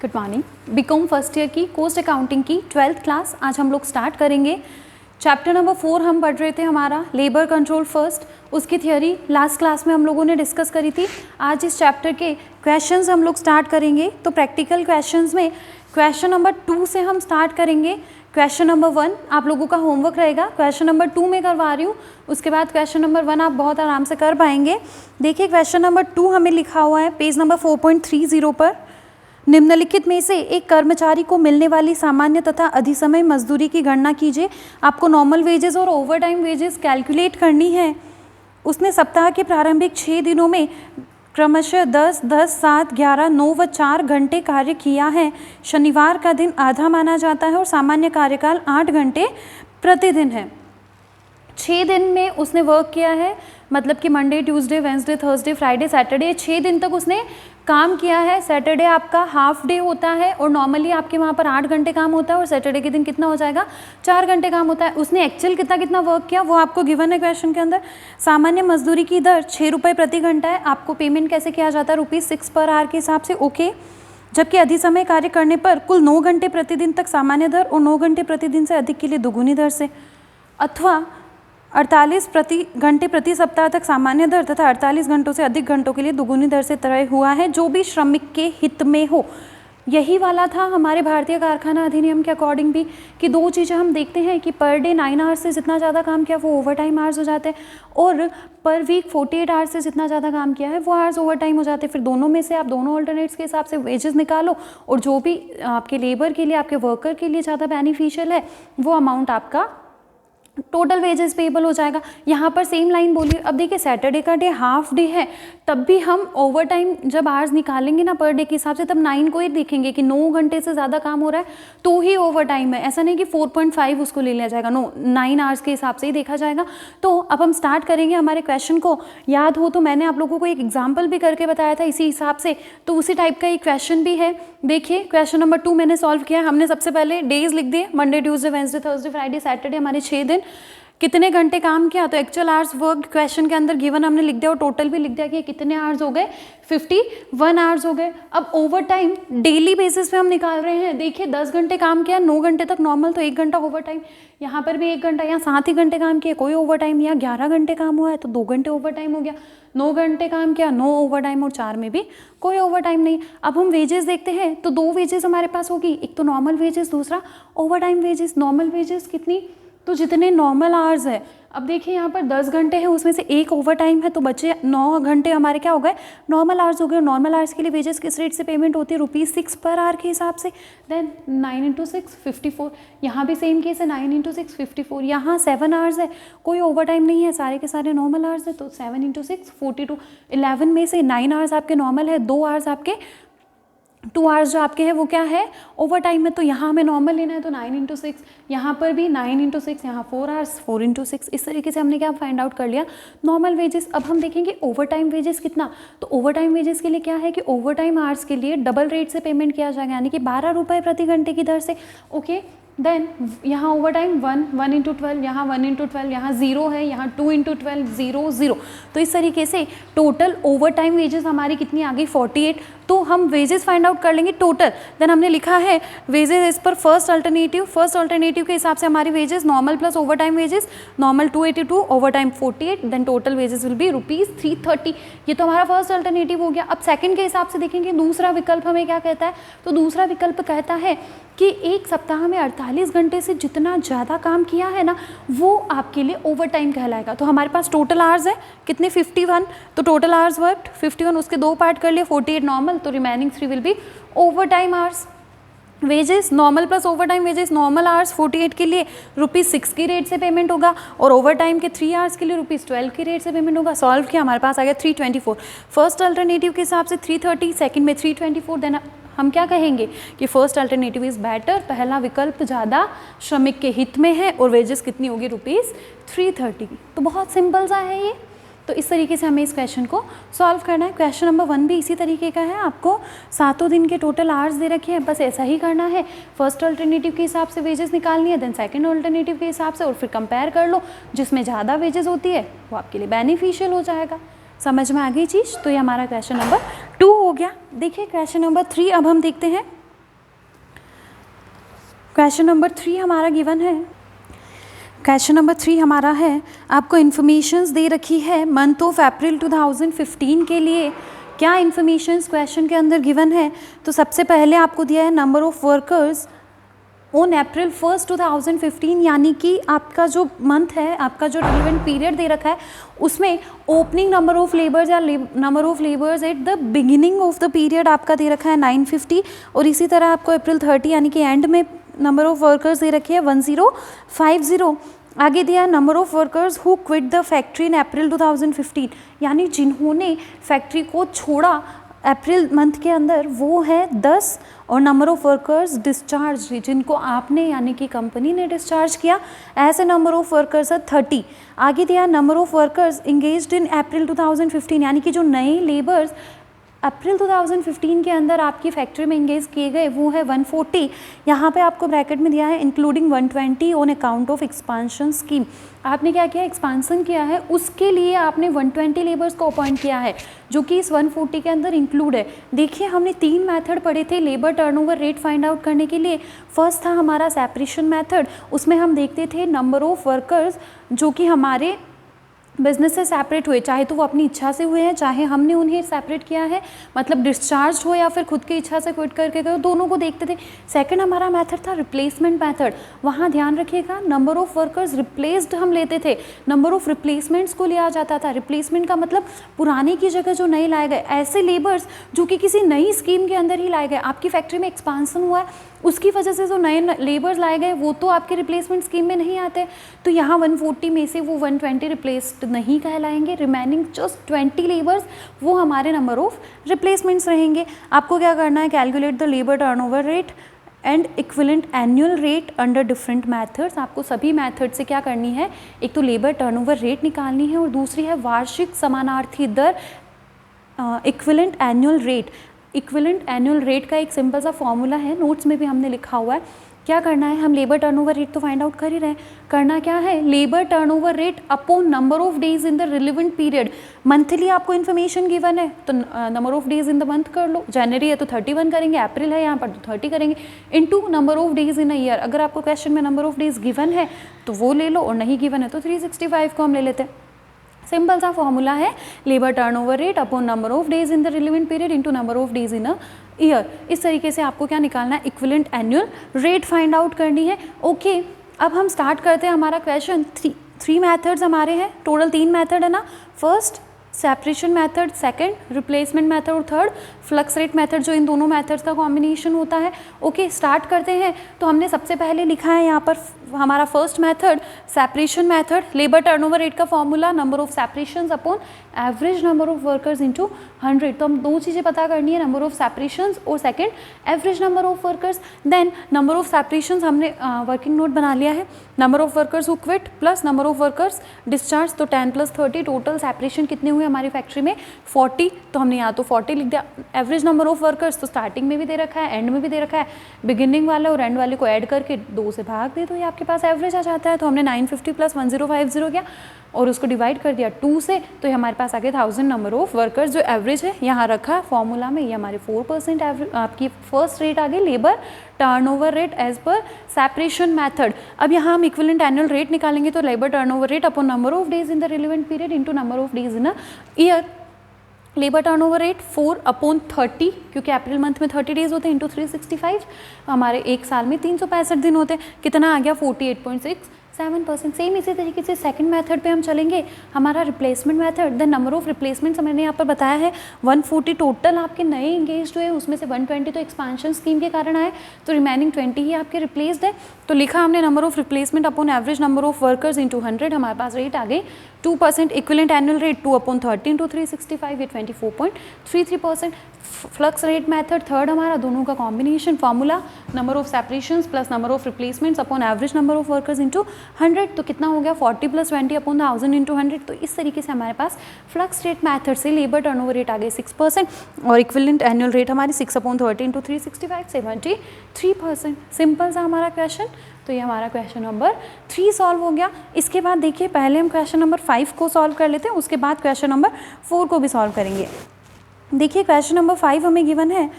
Good morning. BCom first year की cost accounting की 12th class आज हम लोग स्टार्ट करेंगे। चैप्टर नंबर 4 हम पढ़ रहे थे, हमारा लेबर कंट्रोल फर्स्ट। उसकी थियोरी लास्ट क्लास में हम लोगों ने डिस्कस करी थी। आज इस चैप्टर के क्वेश्चंस हम लोग स्टार्ट करेंगे। तो प्रैक्टिकल क्वेश्चंस में क्वेश्चन नंबर 2 से हम स्टार्ट करेंगे। क्वेश्चन नंबर 1 आप लोगों का होमवर्क रहेगा, क्वेश्चन नंबर 2 में करवा रही हूँ। उसके बाद क्वेश्चन नंबर 1 आप बहुत आराम से कर पाएंगे। देखिए क्वेश्चन नंबर 2 हमें लिखा हुआ है पेज नंबर 4.30 पर। निम्नलिखित में से एक कर्मचारी को मिलने वाली सामान्य तथा अधिसमय मजदूरी की गणना कीजिए। आपको नॉर्मल वेजेस और ओवरटाइम वेजेस कैलकुलेट करनी है। उसने सप्ताह के प्रारंभिक 6 दिनों में क्रमशः 10, 10, 7, 11, 9 व 4 घंटे कार्य किया है। शनिवार का दिन आधा माना जाता है और सामान्य कार्यकाल 8 घंटे प्रतिदिन है। 6 दिन में उसने वर्क किया है, मतलब कि Monday, Tuesday, Wednesday, Thursday, Friday, Saturday, 6 दिन तक उसने काम किया है। सैटरडे आपका हाफ डे होता है और नॉर्मली आपके वहाँ पर 8 घंटे काम होता है और सैटरडे के दिन कितना हो जाएगा, 4 घंटे काम होता है। उसने एक्चुअल कितना वर्क किया वो आपको गिवन है क्वेश्चन के अंदर। सामान्य मजदूरी की दर 6 रुपये प्रति घंटा है। आपको पेमेंट कैसे किया जाता है, ₹6 पर आवर के हिसाब से, ओके। जबकि अधिसमय कार्य करने पर कुल 9 घंटे प्रतिदिन तक सामान्य दर और 9 घंटे प्रतिदिन से अधिक के लिए दोगुनी दर से, अथवा 48 घंटे प्रति सप्ताह तक सामान्य दर तथा 48 घंटों से अधिक घंटों के लिए दोगुनी दर से तय हुआ है, जो भी श्रमिक के हित में हो। यही वाला था हमारे भारतीय कारखाना अधिनियम के अकॉर्डिंग भी, कि 2 चीज़ें हम देखते हैं कि पर डे 9 आवर्स से जितना ज़्यादा काम किया वो ओवर टाइम आवर्स हो जाते हैं, और पर वीक 48 आवर्स से जितना ज़्यादा काम किया है वो आवर्स ओवर टाइम हो जाते हैं। फिर दोनों में से आप दोनों ऑल्टरनेट्स के हिसाब से वेजेस निकालो और जो भी आपके लेबर के लिए, आपके वर्कर के लिए ज़्यादा बेनिफिशियल है वो अमाउंट आपका टोटल वेजेस पेबल हो जाएगा। यहाँ पर सेम लाइन बोलिए। अब देखिए सैटरडे का डे हाफ डे है, तब भी हम ओवर टाइम जब आवर्स निकालेंगे ना पर डे के हिसाब से, तब 9 को ही देखेंगे कि 9 घंटे से ज़्यादा काम हो रहा है तो ही ओवर टाइम है। ऐसा नहीं कि 4.5 उसको ले लिया जाएगा, नो, 9 आवर्स के हिसाब से ही देखा जाएगा। तो अब हम स्टार्ट करेंगे हमारे क्वेश्चन को। याद हो तो मैंने आप लोगों को एक एग्जाम्पल भी करके बताया था इसी हिसाब से, तो उसी टाइप का एक क्वेश्चन भी है। देखिए क्वेश्चन नंबर 2 मैंने सॉल्व किया। हमने सबसे पहले डेज लिख दिए, Monday, Tuesday, Wednesday, Thursday, Friday, Saturday, हमारे 6 दिन। कितने घंटे काम किया, तो एक्चुअल आवर्स वर्क क्वेश्चन के अंदर गिवन हमने लिख दिया और टोटल भी लिख दिया कि कितने आवर्स हो गए, 51 आवर्स हो गए। अब ओवर टाइम डेली बेसिस पे हम निकाल रहे हैं। देखिए 10 घंटे काम किया, 9 घंटे तक नॉर्मल, तो 1 घंटा ओवर टाइम। यहाँ पर भी 1 घंटा, यहाँ 7 ही घंटे काम किया, कोई ओवर टाइम। यहाँ 11 घंटे काम हुआ है तो 2 घंटे ओवर टाइम हो गया। 9 घंटे काम किया, 9 ओवर टाइम, और 4 में भी कोई ओवर टाइम नहीं। अब हम वेजेस देखते हैं तो 2 वेजेस हमारे पास होगी, एक तो नॉर्मल वेजेस, दूसरा over time wages. Normal wages कितनी, तो जितने नॉर्मल आवर्स है। अब देखिए यहाँ पर 10 घंटे हैं, उसमें से 1 ओवर टाइम है, तो बचे 9 घंटे हमारे क्या हो गए, नॉर्मल आवर्स हो गए। नॉर्मल आवर्स के लिए वेजेस किस रेट से पेमेंट होती है, ₹6 पर आवर के हिसाब से। देन 9 × 6 54। यहाँ भी सेम केस है, 9 × 6 54। यहाँ 7 आवर्स है, कोई ओवर टाइम नहीं है, सारे के सारे नॉर्मल आवर्स है, तो 7 × 6 42। 11 में से 9 आवर्स आपके नॉर्मल है, 2 आवर्स आपके 2 आवर्स जो आपके हैं वो क्या है, ओवर टाइम में। तो यहाँ हमें नॉर्मल लेना है, तो 9 × 6। यहाँ पर भी 9 × 6, यहाँ 4 आवर्स, 4 × 6। इस तरीके से हमने क्या फाइंड आउट कर लिया, नॉर्मल वेजेस। अब हम देखेंगे ओवर टाइम वेजेस कितना। तो ओवर टाइम वेजेस के लिए क्या है कि ओवर टाइम आवर्स के लिए डबल रेट से पेमेंट किया जाएगा, यानी कि 12 रुपये प्रति घंटे की दर से, ओके। देन यहाँ ओवर टाइम 1 × 12, यहाँ 1 × 12, यहाँ 0 है, यहाँ 2 × 12, 0 0। तो इस तरीके से टोटल ओवर टाइम वेजेस हमारी कितनी आ गई, 48। तो हम वेजेस फाइंड आउट कर लेंगे टोटल। देन हमने लिखा है वेजेस इस पर फर्स्ट अल्टरनेटिव। फर्स्ट अल्टरनेटिव के हिसाब से हमारी wages normal plus over time wages, normal 282, over time 48, then total wages will be ₹330। ये तो हमारा फर्स्ट अल्टरनेटिव हो गया। अब सेकंड के हिसाब से देखेंगे दूसरा विकल्प हमें क्या कहता है। तो दूसरा विकल्प कहता है कि एक सप्ताह में 48 घंटे से जितना ज़्यादा काम किया है ना, वो आपके लिए ओवर टाइम कहलाएगा। तो हमारे पास टोटल आवर्स है कितने, 51। तो टोटल आवर्स वर्क 51, उसके 2 पार्ट कर लिए, 48 नॉर्मल, तो remaining 3 will be over time hours. Wages normal plus over time wages, normal hours 48 के लिए ₹6 की रेट से पेमेंट होगा, और ओवर टाइम के 3 आवर्स के लिए ₹12 की रेट से पेमेंट होगा। सॉल्व किया, हमारे पास आ गया 324। फर्स्ट अल्टरनेटिव के हिसाब से 330, सेकंड में 324। देन हम क्या कहेंगे कि फर्स्ट अल्टरनेटिव इज़ बेटर, पहला विकल्प ज़्यादा श्रमिक के हित में है, और वेजेस कितनी होगी, ₹330। तो बहुत सिंपल सा है ये। तो इस तरीके से हमें इस क्वेश्चन को सॉल्व करना है। क्वेश्चन नंबर 1 भी इसी तरीके का है, आपको 7 दिन के टोटल आवर्स दे रखे हैं, बस ऐसा ही करना है। फर्स्ट अल्टरनेटिव के हिसाब से वेजेस निकालनी है, देन सेकंड अल्टरनेटिव के हिसाब से, और फिर कंपेयर कर लो, जिसमें ज़्यादा वेजेस होती है वो आपके लिए बेनिफिशियल हो जाएगा। समझ में आ गई चीज़। तो ये हमारा क्वेश्चन नंबर 2 हो गया। देखिए क्वेश्चन नंबर 3 अब हम देखते हैं। क्वेश्चन नंबर 3 हमारा गिवन है। क्वेश्चन नंबर 3 हमारा है, आपको इन्फॉर्मेशंस दे रखी है मंथ ऑफ अप्रैल 2015 के लिए। क्या इन्फॉर्मेशंस क्वेश्चन के अंदर गिवन है? तो सबसे पहले आपको दिया है number of workers on April 1 2015, यानी कि आपका जो मंथ है, आपका जो रिलेवेंट पीरियड दे रखा है उसमें ओपनिंग नंबर ऑफ लेबर्स या number of labours at the beginning of the period आपका दे रखा है 950, और इसी तरह आपको अप्रैल 30 यानी कि एंड में नंबर ऑफ वर्कर्स दे रखी है 1050। आगे दिया number of workers who quit the factory in April 2015, यानी जिन्होंने फैक्ट्री को छोड़ा अप्रैल मंथ के अंदर वो है 10, और नंबर ऑफ वर्कर्स डिस्चार्ज जिनको आपने यानी कि कंपनी ने डिस्चार्ज किया, ऐसे नंबर ऑफ वर्कर्स है 30। आगे दिया number of workers engaged in April 2015, यानी कि जो नए लेबर्स अप्रैल 2015 के अंदर आपकी फैक्ट्री में इंगेज किए गए वो है 140। यहाँ पे आपको ब्रैकेट में दिया है including 120 on account of expansion scheme. आपने क्या किया, एक्सपांसन किया है, उसके लिए आपने 120 लेबर्स को अपॉइंट किया है जो कि इस 140 के अंदर इंक्लूड है। देखिए हमने 3 मेथड पढ़े थे labour turnover rate find out करने के लिए। फर्स्ट था हमारा सेपरेशन मेथड, उसमें हम देखते थे नंबर ऑफ वर्कर्स जो कि हमारे बिजनेस से सेपरेट हुए, चाहे तो वो अपनी इच्छा से हुए हैं चाहे हमने उन्हें सेपरेट किया है, मतलब डिस्चार्ज हो या फिर खुद की इच्छा से क्विट करके गए, दोनों को देखते थे। सेकंड हमारा मेथड था रिप्लेसमेंट मेथड। वहाँ ध्यान रखिएगा नंबर ऑफ वर्कर्स रिप्लेस्ड हम लेते थे, नंबर ऑफ रिप्लेसमेंट्स को लिया जाता था। रिप्लेसमेंट का मतलब पुराने की जगह जो नए लाए गए, ऐसे लेबर्स जो कि किसी नई स्कीम के अंदर ही लाए गए। आपकी फैक्ट्री में एक्सपांसन हुआ है, उसकी वजह से जो नए लेबर्स लाए गए वो तो आपके रिप्लेसमेंट स्कीम में नहीं आते, तो यहाँ 140 में से वो 120 रिप्लेस्ड नहीं कहलाएंगे। रिमेनिंग जस्ट 20 लेबर्स वो हमारे नंबर ऑफ रिप्लेसमेंट्स रहेंगे। आपको क्या करना है, calculate the labour turnover rate and equivalent annual rate under different methods. आपको सभी मेथड से क्या करनी है, एक तो लेबर टर्नओवर रेट निकालनी है और दूसरी है वार्षिक समानार्थी दर equivalent annual rate. Equivalent annual rate का एक सिंपल सा फॉर्मूला है, नोट्स में भी हमने लिखा हुआ है। क्या करना है, हम लेबर टर्नओवर रेट तो फाइंड आउट कर ही रहे हैं, करना क्या है, labour turnover rate upon number of days in the relevant period. Monthly आपको इन्फॉर्मेशन गिवन है तो number of days in the month कर लो, जनवरी है तो 31 करेंगे, अप्रैल है यहाँ पर तो 30 करेंगे, into number of days in a year. अगर आपको क्वेश्चन में नंबर ऑफ डेज गिवन है तो वो ले लो और नहीं गिवन है तो 365 को हम ले लेते हैं। सिंपल सा फॉर्मूला है labour turnover rate upon number of days in the relevant period into number of days in a year. इस तरीके से आपको क्या निकालना है, equivalent annual rate find out करनी है। ओके, अब हम स्टार्ट करते हैं हमारा क्वेश्चन। थ्री मेथड्स हमारे हैं, टोटल 3 मेथड है ना। First separation method, second replacement method और थर्ड फ्लक्स रेट मेथड, जो इन दोनों मेथड्स का कॉम्बिनेशन होता है। ओके, स्टार्ट करते हैं। तो हमने सबसे पहले लिखा है यहाँ पर हमारा first method separation method. Labour turnover rate का formula number of separations upon average number of workers into 100। तो हम 2 चीज़ें पता करनी है, नंबर ऑफ सेपरेशंस और second average number of workers. Then number of separations हमने वर्किंग नोट बना लिया है, number of workers who quit plus number of workers discharge, तो 10 + 30 टोटल सेपरेशन कितने हुए हमारी फैक्ट्री में 40। तो हमने यहाँ तो 40 लिख दिया। एवरेज नंबर ऑफ वर्कर्स तो स्टार्टिंग में भी दे रखा है, एंड में भी दे रखा है, बिगिनिंग वाले और एंड वाले को ऐड करके 2 से भाग दे दो, ये आपके पास एवरेज आ जाता है। तो हमने 950 + 1050 किया और उसको डिवाइड कर दिया 2 से, तो ये हमारे पास आ गया 1000 नंबर ऑफ वर्कर्स। जो एवरेज है यहाँ रखा फॉर्मूला में, ये हमारे 4% एवरेज आपकी फर्स्ट रेट आ गई labour turnover rate as per separation method. अब यहाँ हम इक्विवेलेंट एनुअल रेट निकालेंगे, तो labour turnover rate upon number of days in the relevant period into number of days in a year. Labour turnover rate 4/30, क्योंकि April month में 30 days होते हैं, into 365, हमारे एक साल में 365 दिन होते हैं। कितना आ गया 48.67%। सेम इसी तरीके से सेकंड मेथड पे हम चलेंगे, हमारा replacement method. The number of replacements मैंने यहाँ पर बताया है 140 टोटल आपके नए इंगेज हुए, उसमें से 120 तो एक्सपांशन स्कीम के कारण आए, तो रिमेनिंग 20 ही आपके रिप्लेस्ड है। तो लिखा हमने number of replacement upon average number of workers into 100, हमारे पास रेट आ गई 2%। इक्विवेलेंट एनुअल रेट 2/30 इंटू 365, ये 24.33%। फ्लक्स रेट मेथड थर्ड हमारा, दोनों का combination formula number of separations plus number of replacements upon average number of workers into 100, तो कितना हो गया 40 + 20 अपॉन 1000 इंटू 100। तो इस तरीके से हमारे पास फ्लक्स रेट मेथड से लेबर टर्नओवर रेट आ गए 6% और इक्विवेलेंट एनुअल रेट हमारी 6/30 इंटू 365 73%। सिंपल सा हमारा क्वेश्चन। तो ये हमारा क्वेश्चन नंबर 3 सॉल्व हो गया। इसके बाद देखिए पहले हम क्वेश्चन नंबर 5 को सॉल्व कर लेते हैं, उसके बाद क्वेश्चन नंबर 4 को भी सॉल्व करेंगे। देखिए क्वेश्चन नंबर 5 हमें गिवन है,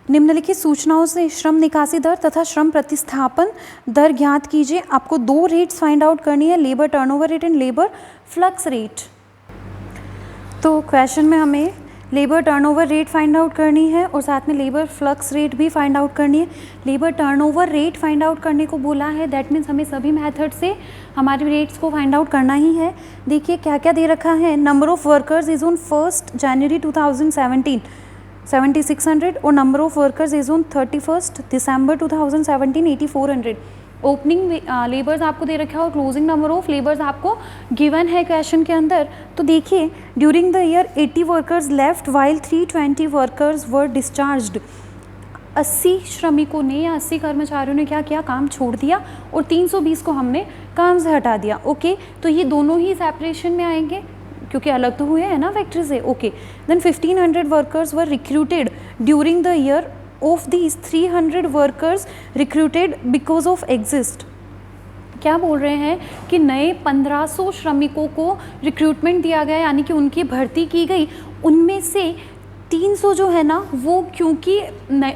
निम्नलिखित सूचनाओं से श्रम निकासी दर तथा श्रम प्रतिस्थापन दर ज्ञात कीजिए। आपको दो रेट्स फाइंड आउट करनी है, labour turnover rate and labour flux rate. तो क्वेश्चन में हमें labour turnover rate find out करनी है और साथ में लेबर फ्लक्स रेट भी फाइंड आउट करनी है। Labour turnover rate find out करने को बोला है, दैट मीन्स हमें सभी मेथड से हमारे रेट्स को फाइंड आउट करना ही है। देखिए क्या क्या दे रखा है। Number of workers is on 1 जनवरी 2017 7600 और number of workers is on 31 December 2017 8400। Opening labours आपको दे रखा है और क्लोजिंग नंबर ऑफ लेबर्स आपको गिवन है क्वेश्चन के अंदर। तो देखिए during the year 80 workers left while 320 workers were discharged. 80 श्रमिकों ने या 80 कर्मचारियों ने क्या किया, काम छोड़ दिया और 320 को हमने काम से हटा दिया। ओके, तो ये दोनों ही सेपरेशन में आएंगे क्योंकि अलग तो हुए हैं ना फैक्ट्री से। Okay, then 1500 workers were recruited during the year, of these 300 workers recruited because of exist. क्या बोल रहे हैं कि नए 1500 श्रमिकों को रिक्रूटमेंट दिया गया, यानी कि उनकी भर्ती की गई। उनमें से 300 जो है ना वो क्योंकि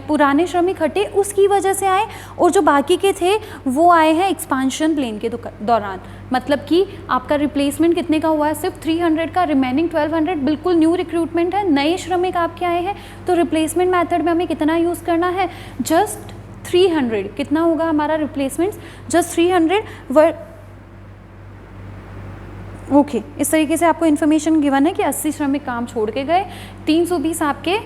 पुराने श्रमिक हटे उसकी वजह से आए, और जो बाकी के थे वो आए हैं एक्सपांशन प्लान के दौरान। मतलब कि आपका रिप्लेसमेंट कितने का हुआ है, सिर्फ 300 का, रिमेनिंग 1200 बिल्कुल न्यू रिक्रूटमेंट है, नए श्रमिक आपके आए हैं। तो रिप्लेसमेंट मेथड में हमें कितना यूज़ करना है, जस्ट 300। कितना होगा हमारा रिप्लेसमेंट, जस्ट 300 ओके। इस तरीके से आपको इन्फॉर्मेशन गिवन है कि 80 श्रमिक काम छोड़ के गए, 320 आपके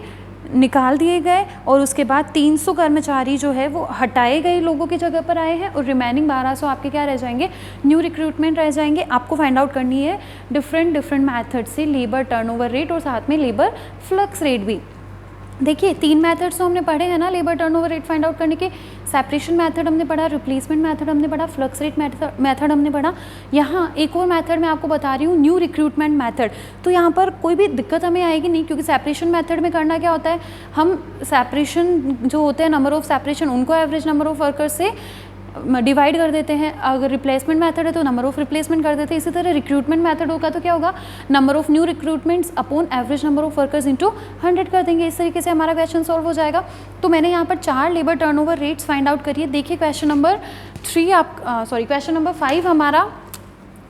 निकाल दिए गए और उसके बाद 300 कर्मचारी जो है वो हटाए गए लोगों की जगह पर आए हैं और रिमेनिंग 1200 आपके क्या रह जाएंगे, न्यू रिक्रूटमेंट रह जाएंगे। आपको फाइंड आउट करनी है डिफरेंट मैथड से लेबर टर्नओवर रेट और साथ में लेबर फ्लक्स रेट भी। देखिए 3 मेथड्स तो हमने पढ़े हैं ना labour turnover rate find out करने के। सेपरेशन मेथड हमने पढ़ा, रिप्लेसमेंट मेथड हमने पढ़ा, फ्लक्स रेट मेथड हमने पढ़ा। यहाँ एक और मेथड मैं आपको बता रही हूँ, न्यू रिक्रूटमेंट मेथड। तो यहाँ पर कोई भी दिक्कत हमें आएगी नहीं, क्योंकि सेपरेशन मेथड में करना क्या होता है, हम सेपरेशन जो होते हैं नंबर ऑफ सेपरेशन उनको एवरेज नंबर ऑफ वर्कर्स से डिवाइड कर देते हैं। अगर रिप्लेसमेंट मेथड है तो नंबर ऑफ रिप्लेसमेंट कर देते हैं। इसी तरह रिक्रूटमेंट मेथड होगा तो क्या होगा, number of new recruitments upon average number of workers into 100 कर देंगे। इस तरीके से हमारा क्वेश्चन सॉल्व हो जाएगा। तो मैंने यहाँ पर 4 labour turnover rates find out करिए। देखिए क्वेश्चन नंबर 5 हमारा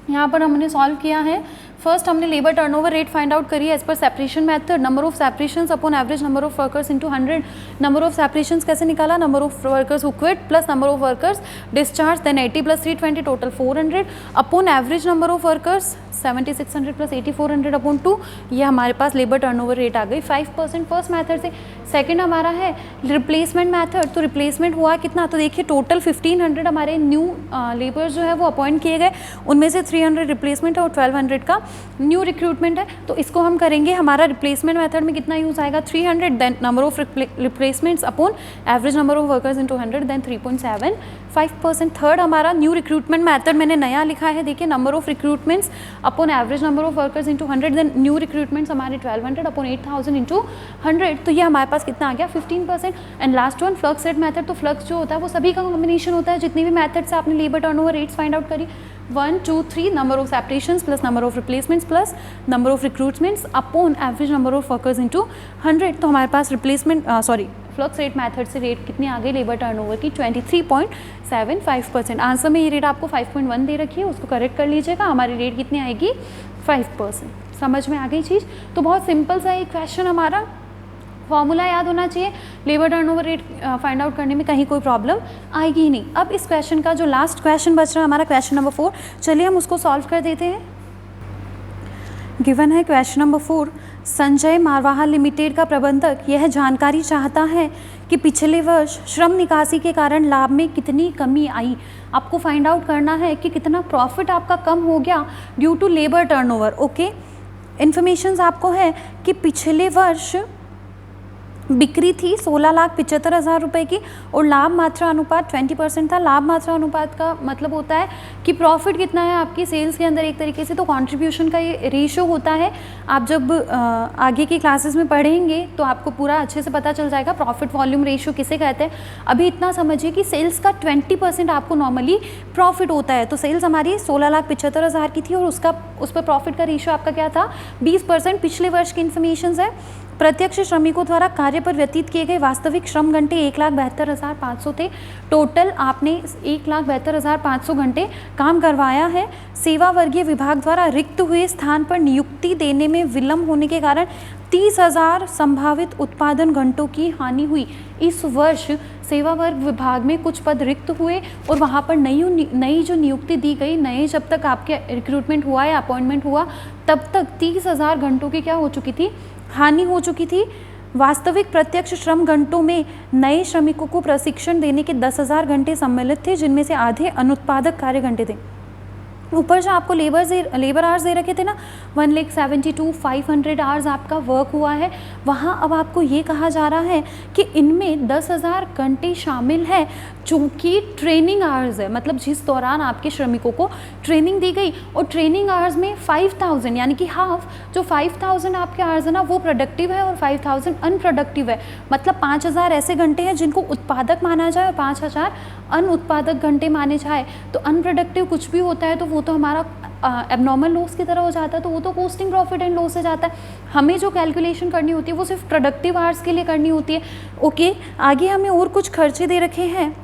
यहाँ पर हमने सॉल्व किया है। फर्स्ट हमने labour turnover rate find out करी है as per separation method, number of separations upon average number of workers into 100। Number of separations कैसे निकाला, number of workers who quit plus number of workers discharge, then 80 plus 320 total 400 upon average number of workers 7600 plus 8400 upon 2। ये हमारे पास labour turnover rate आ गई 5% first method से। Second हमारा है रिप्लेसमेंट मेथड। तो रिप्लेसमेंट हुआ कितना, तो देखिए टोटल 1500 हमारे न्यू लेबर्स जो है वो अपॉइंट किए गए, उनमें से 300 रिप्लेसमेंट है और 1200 का न्यू रिक्रूटमेंट है। तो इसको हम करेंगे, हमारा रिप्लेसमेंट मेथड में कितना यूज़ आएगा 300, then number of replacements upon average number of workers into 100, then 3.75%। Third हमारा न्यू रिक्रूटमेंट मेथड मैंने नया लिखा है। देखिए number of recruitments upon average number of workers into 100, then new recruitments हमारे 1200 अपॉन 8000 इंटू 100। तो ये हमारे पास कितना आ गया 15%। And last one flux rate method. तो फ्लक्स जो होता है वो सभी का कॉम्बिनेशन होता है, जितनी भी मेथड से आपने labour turnover rates find out करी, 1 2 3 number of separations plus number of replacements plus number of recruitments upon average number of workers into 100। तो हमारे पास फ्लक्स रेट मेथड से रेट कितनी आ गई लेबर टर्नओवर की 23.75%। आंसर में ये रेट आपको 5.1 दे रखी है, उसको करेक्ट कर लीजिएगा। हमारी रेट कितनी आएगी 5%। समझ में आ गई चीज़। तो बहुत सिंपल सा एक क्वेश्चन, हमारा फॉर्मूला याद होना चाहिए, labour turnover rate find out करने में कहीं कोई प्रॉब्लम आएगी ही नहीं। अब इस क्वेश्चन का जो लास्ट क्वेश्चन बच रहा है हमारा क्वेश्चन नंबर 4, चलिए हम उसको सॉल्व कर देते हैं। गिवन है question number 4, Sanjay Marwaha limited का प्रबंधक यह जानकारी चाहता है कि पिछले वर्ष श्रम निकासी के कारण लाभ में कितनी कमी आई। आपको फाइंड आउट करना है कि कितना प्रॉफिट आपका कम हो गया due to labour turnover. Okay, informations आपको है कि पिछले वर्ष बिक्री थी 16,75,000 रुपये की और लाभ मात्रा अनुपात 20% था। लाभ मात्रा अनुपात का मतलब होता है कि प्रॉफिट कितना है आपकी सेल्स के अंदर एक तरीके से, तो कंट्रीब्यूशन का ये रेशियो होता है। आप जब आगे की क्लासेस में पढ़ेंगे तो आपको पूरा अच्छे से पता चल जाएगा प्रॉफिट वॉल्यूम रेशियो किसे कहते हैं। अभी इतना समझिए कि सेल्स का 20% आपको नॉर्मली प्रॉफिट होता है। तो सेल्स हमारी 16,75,000 की थी और उस पर प्रॉफिट का रेशियो आपका क्या था 20%। पिछले वर्ष की इन्फॉर्मेशन है प्रत्यक्ष श्रमिकों द्वारा कार्य पर व्यतीत किए गए वास्तविक श्रम घंटे 1,72,500 थे। टोटल आपने 1,72,500 घंटे काम करवाया है। सेवा वर्गीय विभाग द्वारा रिक्त हुए स्थान पर नियुक्ति देने में विलंब होने के कारण 30,000 संभावित उत्पादन घंटों की हानि हुई। इस वर्ष सेवा वर्ग विभाग में कुछ पद रिक्त हुए और वहाँ पर नई जो नियुक्ति दी गई, नए जब तक आपके रिक्रूटमेंट हुआ या अपॉइंटमेंट हुआ तब तक 30,000 घंटों की क्या हो चुकी थी, हानि हो चुकी थी। वास्तविक प्रत्यक्ष श्रम घंटों में नए श्रमिकों को प्रशिक्षण देने के 10,000 घंटे सम्मिलित थे, जिनमें से आधे अनुत्पादक कार्य घंटे थे। ऊपर जो आपको लेबर आवर्स दे रखे थे ना, 1,72,500 आवर्स आपका वर्क हुआ है, वहाँ अब आपको ये कहा जा रहा है कि इनमें 10,000 घंटे शामिल है जो कि ट्रेनिंग आवर्स है, मतलब जिस दौरान आपके श्रमिकों को ट्रेनिंग दी गई। और ट्रेनिंग आवर्स में 5,000 यानी कि हाफ, जो 5,000 आपके आवर्स है ना वो प्रोडक्टिव है और 5,000 अनप्रोडक्टिव है। मतलब 5,000 ऐसे घंटे हैं जिनको उत्पादक माना जाए और 5,000 अनउत्पादक घंटे माने जाए। तो अनप्रोडक्टिव कुछ भी होता है तो वो तो हमारा एबनॉर्मल लॉस की तरह हो जाता है, तो वो तो कोस्टिंग प्रॉफिट एंड लॉस से जाता है। हमें जो कैलकुलेशन करनी होती है वो सिर्फ प्रोडक्टिव आवर्स के लिए करनी होती है। ओके, आगे हमें और कुछ खर्चे दे रखे हैं।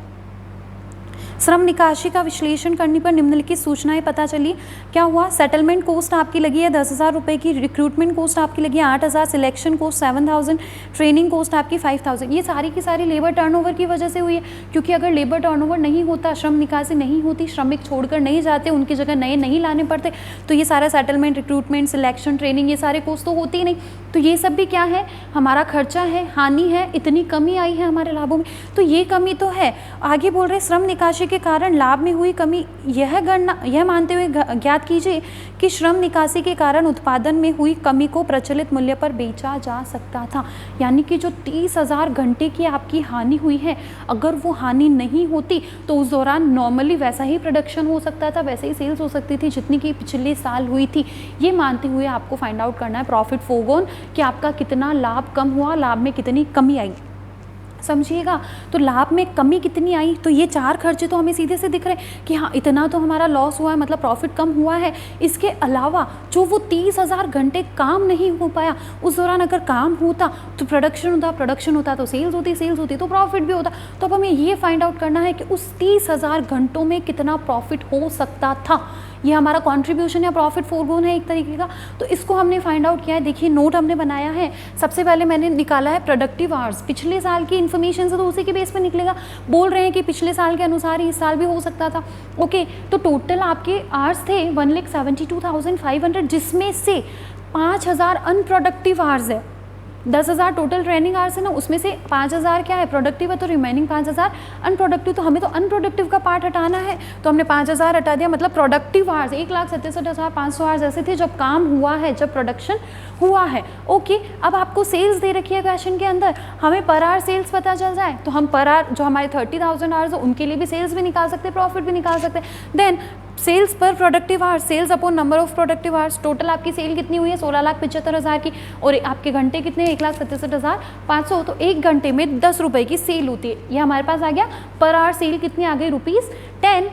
श्रम निकासी का विश्लेषण करने पर निम्नलिखित सूचनाएं पता चली। क्या हुआ? सेटलमेंट कॉस्ट आपकी लगी है 10,000 रुपये की, रिक्रूटमेंट कॉस्ट आपकी लगी है 8,000, सिलेक्शन कॉस्ट 7,000, ट्रेनिंग कॉस्ट आपकी 5,000। ये सारी की सारी लेबर टर्नओवर की वजह से हुई है, क्योंकि अगर लेबर टर्नओवर नहीं होता, श्रम निकासी नहीं होती, श्रमिक छोड़कर नहीं जाते, उनकी जगह नए नहीं लाने पड़ते, तो ये सारा सेटलमेंट, रिक्रूटमेंट, सिलेक्शन, ट्रेनिंग, ये सारे कॉस्ट तो होती ही नहीं। तो ये सब भी क्या है? हमारा खर्चा है, हानि है, इतनी कमी आई है हमारे लाभों में, तो ये कमी तो है। आगे बोल रहे श्रम निकासी के कारण लाभ में हुई कमी, यह मानते हुए ज्ञात कीजिए कि श्रम निकासी के कारण उत्पादन में हुई कमी को प्रचलित मूल्य पर बेचा जा सकता था। यानी कि जो 30,000 घंटे की आपकी हानि हुई है, अगर वो हानि नहीं होती तो उस दौरान नॉर्मली वैसा ही प्रोडक्शन हो सकता था, वैसे ही सेल्स हो सकती थी जितनी कि पिछले साल हुई थी। ये मानते हुए आपको फाइंड आउट करना है प्रॉफिट फोरगॉन कि आपका कितना लाभ कम हुआ, लाभ में कितनी कमी आई। समझिएगा, तो लाभ में कमी कितनी आई, तो ये 4 खर्चे तो हमें सीधे से दिख रहे हैं कि हाँ इतना तो हमारा लॉस हुआ है, मतलब प्रॉफिट कम हुआ है। इसके अलावा जो वो 30,000 घंटे काम नहीं हो पाया, उस दौरान अगर काम होता तो प्रोडक्शन होता तो सेल्स होती तो प्रॉफिट भी होता। तो अब हमें ये फाइंड आउट करना है कि उस 30,000 घंटों में कितना प्रॉफिट हो सकता था। ये हमारा कंट्रीब्यूशन या प्रॉफिट फोरगॉन है एक तरीके का। तो इसको हमने फाइंड आउट किया है। देखिए नोट हमने बनाया है। सबसे पहले मैंने निकाला है प्रोडक्टिव आवर्स, पिछले साल की इन्फॉर्मेशन से, तो उसी के बेस पे निकलेगा। बोल रहे हैं कि पिछले साल के अनुसार ही इस साल भी हो सकता था। ओके, तो टोटल आपके आवर्स थे 1,72,500, जिसमें से 5,000 अनप्रोडक्टिव आवर्स है। 10,000 टोटल ट्रेनिंग आवर्स है ना, उसमें से 5,000 क्या है प्रोडक्टिव है, तो रिमेनिंग 5,000 अनप्रोडक्टिव। तो हमें तो अनप्रोडक्टिव का पार्ट हटाना है, तो हमने 5,000 हटा दिया। मतलब प्रोडक्टिव आवर्स 1,67,500 आवर्स ऐसे थे जब काम हुआ है, जब प्रोडक्शन हुआ है। ओके, अब आपको सेल्स दे रखी है क्वेश्चन के अंदर, हमें पर आवर सेल्स पता चल जाए तो हम पर आवर जो हमारे 30,000 आवर्स है उनके लिए भी सेल्स भी निकाल सकते हैं, प्रॉफिट भी निकाल सकते हैं। Then sales per productive hours, sales upon number of productive hours. Total आपकी सेल कितनी हुई है 16,75,000 की, और आपके घंटे कितने 1,67,500। तो एक घंटे में 10 रुपये की सेल होती है। ये हमारे पास आ गया। पर आवर सेल कितनी आ गई ₹10।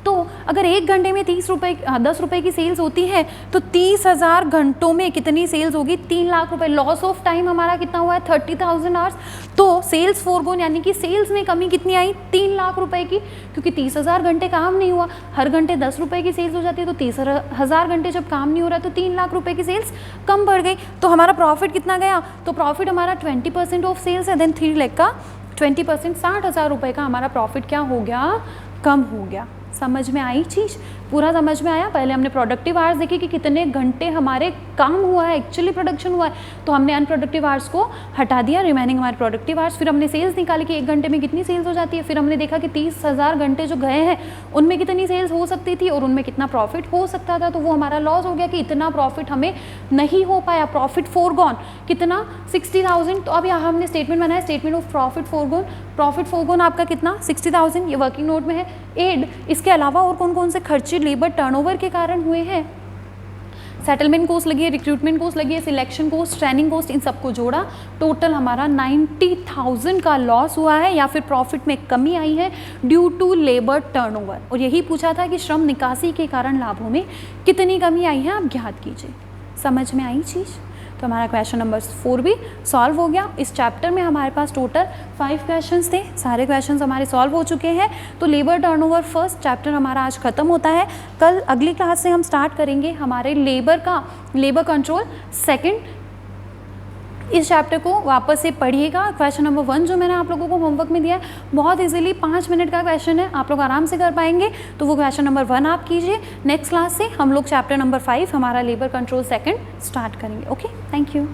तो अगर एक घंटे में 10 रुपये की सेल्स होती है तो 30,000 घंटों में कितनी सेल्स होगी 3 लाख रुपए। लॉस ऑफ टाइम हमारा कितना हुआ है 30,000 आवर्स। तो सेल्स फोरगॉन यानी कि सेल्स में कमी कितनी आई 3 लाख रुपए की, क्योंकि 30,000 घंटे काम नहीं हुआ। हर घंटे 10 रुपये की सेल्स हो जाती है, तो 30,000 घंटे जब काम नहीं हो रहा तो 3 लाख रुपए की सेल्स कम बढ़ गई। तो हमारा प्रॉफिट कितना गया, तो प्रॉफिट हमारा 20% ऑफ सेल्स है। देन 3 लाख का 20% 60,000 रुपये का हमारा प्रॉफिट क्या हो गया, कम हो गया। समझ में आई चीज़, पूरा समझ में आया। पहले हमने प्रोडक्टिव आवर्स देखे कि कितने घंटे हमारे काम हुआ है, एक्चुअली प्रोडक्शन हुआ है, तो हमने अनप्रोडक्टिव आवर्स को हटा दिया, रिमेनिंग हमारे प्रोडक्टिव आवर्स। फिर हमने सेल्स निकाली कि एक घंटे में कितनी सेल्स हो जाती है। फिर हमने देखा कि 30,000 घंटे जो गए हैं उनमें कितनी सेल्स हो सकती थी और उनमें कितना प्रॉफिट हो सकता था। तो वो हमारा लॉस हो गया कि इतना प्रॉफिट हमें नहीं हो पाया। प्रॉफिट फोरगॉन कितना 60,000। तो अब यहाँ हमने स्टेटमेंट बनाया, statement of profit foregone. Profit foregone आपका कितना 60,000, ये वर्किंग नोट में है। एड, इसके अलावा और कौन कौन से खर्चे लेबर टर्नओवर के कारण हुए हैं, सेटलमेंट कॉस्ट लगी है, रिक्रूटमेंट कॉस्ट लगी है, सिलेक्शन कॉस्ट, ट्रेनिंग कॉस्ट, इन सबको जोड़ा टोटल हमारा 90,000 का लॉस हुआ है या फिर प्रॉफिट में कमी आई है ड्यू टू लेबर टर्नओवर। और यही पूछा था कि श्रम निकासी के कारण लाभों में कितनी कमी आई है, आप ज्ञात कीजिए। समझ में आई चीज़। तो हमारा क्वेश्चन नंबर 4 भी सॉल्व हो गया। इस चैप्टर में हमारे पास टोटल 5 क्वेश्चंस थे, सारे क्वेश्चंस हमारे सॉल्व हो चुके हैं। तो लेबर टर्नओवर फर्स्ट चैप्टर हमारा आज खत्म होता है। कल अगली क्लास से हम स्टार्ट करेंगे हमारे लेबर कंट्रोल सेकंड। इस चैप्टर को वापस से पढ़िएगा। क्वेश्चन नंबर 1 जो मैंने आप लोगों को होमवर्क में दिया है, बहुत इजीली 5 मिनट का क्वेश्चन है, आप लोग आराम से कर पाएंगे। तो वो क्वेश्चन नंबर 1 आप कीजिए। नेक्स्ट क्लास से हम लोग चैप्टर नंबर 5 हमारा लेबर कंट्रोल सेकंड स्टार्ट करेंगे। Okay, thank you.